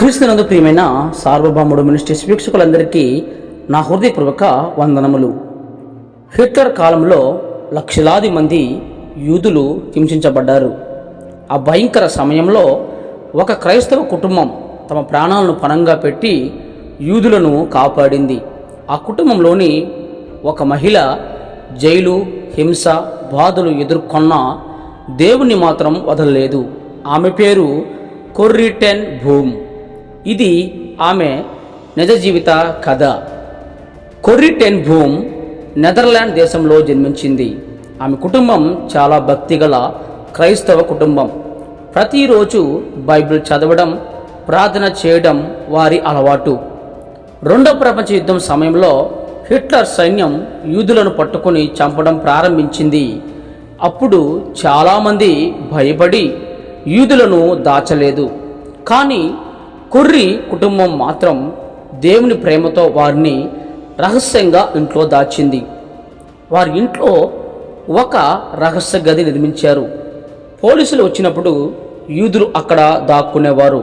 క్రీస్తునందు ప్రియమైన సార్వభౌముడు మినిస్ట్రీస్ వీక్షకులందరికీ నా హృదయపూర్వక వందనములు. హిట్లర్ కాలంలో లక్షలాది మంది యూదులు హింసించబడ్డారు. ఆ భయంకర సమయంలో ఒక క్రైస్తవ కుటుంబం తమ ప్రాణాలను పణంగా పెట్టి యూదులను కాపాడింది. ఆ కుటుంబంలోని ఒక మహిళ జైలు, హింస, బాధలు ఎదుర్కొన్న దేవుణ్ణి మాత్రం వదలలేదు. ఆమె పేరు కొర్రీ టెన్ బూమ్. ఇది ఆమె నిజ జీవిత కథ. కొర్రీ టెన్ బూమ్ నెదర్లాండ్ దేశంలో జన్మించింది. ఆమె కుటుంబం చాలా భక్తిగల క్రైస్తవ కుటుంబం. ప్రతిరోజు బైబిల్ చదవడం, ప్రార్థన చేయడం వారి అలవాటు. రెండవ ప్రపంచ యుద్ధం సమయంలో హిట్లర్ సైన్యం యూదులను పట్టుకొని చంపడం ప్రారంభించింది. అప్పుడు చాలామంది భయపడి యూదులను దాచలేదు. కానీ కొర్రీ కుటుంబం మాత్రం దేవుని ప్రేమతో వారిని రహస్యంగా ఇంట్లో దాచింది. వారి ఇంట్లో ఒక రహస్య గది నిర్మించారు. పోలీసులు వచ్చినప్పుడు యూదులు అక్కడ దాక్కునేవారు.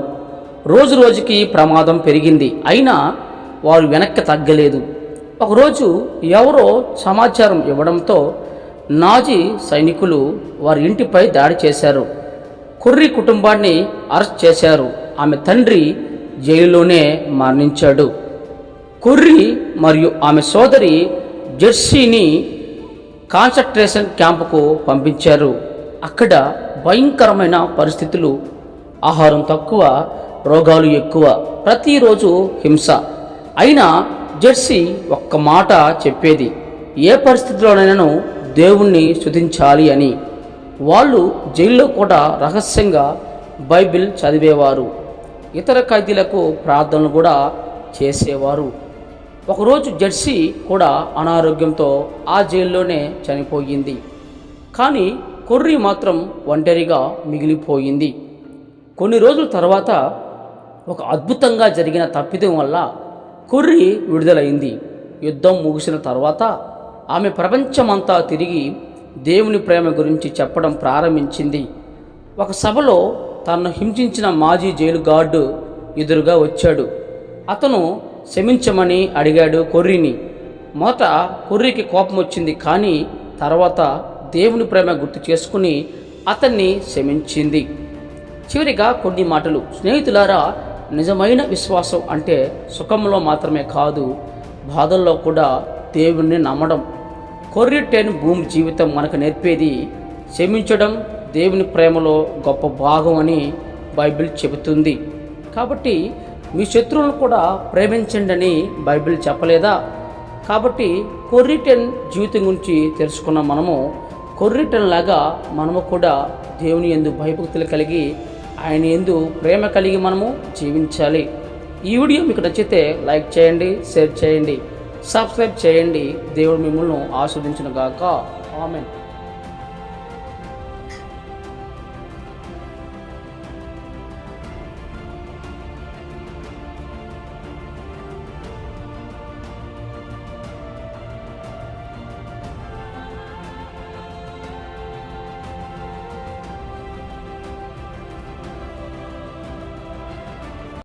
రోజు రోజుకి ప్రమాదం పెరిగింది. అయినా వారు వెనక్కి తగ్గలేదు. ఒకరోజు ఎవరో సమాచారం ఇవ్వడంతో నాజీ సైనికులు వారి ఇంటిపై దాడి చేశారు. కొర్రీ కుటుంబాన్ని అరెస్ట్ చేశారు. ఆమె తండ్రి జైలులోనే మరణించాడు. కొర్రీ మరియు ఆమె సోదరి జెర్సీని కాన్సంట్రేషన్ క్యాంపుకు పంపించారు. అక్కడ భయంకరమైన పరిస్థితులు, ఆహారం తక్కువ, రోగాలు ఎక్కువ, ప్రతిరోజు హింస. అయినా జెర్సీ ఒక్క మాట చెప్పేది, ఏ పరిస్థితిలోనైనా దేవుణ్ణి స్తుతించాలి అని. వాళ్ళు జైల్లో కూడా రహస్యంగా బైబిల్ చదివేవారు. ఇతర ఖైదీలకు ప్రార్థనలు కూడా చేసేవారు. ఒకరోజు జెర్సీ కూడా అనారోగ్యంతో ఆ జైల్లోనే చనిపోయింది. కానీ కొర్రీ మాత్రం ఒంటరిగా మిగిలిపోయింది. కొన్ని రోజుల తర్వాత ఒక అద్భుతంగా జరిగిన తప్పిదం వల్ల కొర్రీ విడుదలైంది. యుద్ధం ముగిసిన తర్వాత ఆమె ప్రపంచమంతా తిరిగి దేవుని ప్రేమ గురించి చెప్పడం ప్రారంభించింది. ఒక సభలో తనను హింసించిన మాజీ జైలు గార్డు ఎదురుగా వచ్చాడు. అతను క్షమించమని అడిగాడు కొర్రీని. మొదట కొర్రీకి కోపం వచ్చింది, కానీ తర్వాత దేవుని ప్రేమ గుర్తు చేసుకుని అతన్ని క్షమించింది. చివరిగా కొన్ని మాటలు. స్నేహితులారా, నిజమైన విశ్వాసం అంటే సుఖంలో మాత్రమే కాదు, బాధల్లో కూడా దేవుణ్ణి నమ్మడం. కొర్రీ టెన్ బూమ్ జీవితం మనకు నేర్పేది క్షమించడం దేవుని ప్రేమలో గొప్ప భాగం అని బైబిల్ చెబుతుంది. కాబట్టి మీ శత్రువులను కూడా ప్రేమించండి అని బైబిల్ చెప్పలేదా? కాబట్టి కొర్రీ టెన్ జీవితం గురించి తెలుసుకున్న మనము కొర్రీ టెన్ లాగా మనము కూడా దేవుని యందు భయభక్తులు కలిగి, ఆయన యందు ప్రేమ కలిగి మనము జీవించాలి. ఈ వీడియో మీకు నచ్చితే లైక్ చేయండి, షేర్ చేయండి, సబ్స్క్రైబ్ చేయండి. దేవుడు మిమ్మల్ని ఆస్వాదించును గాక. ఆమేన్.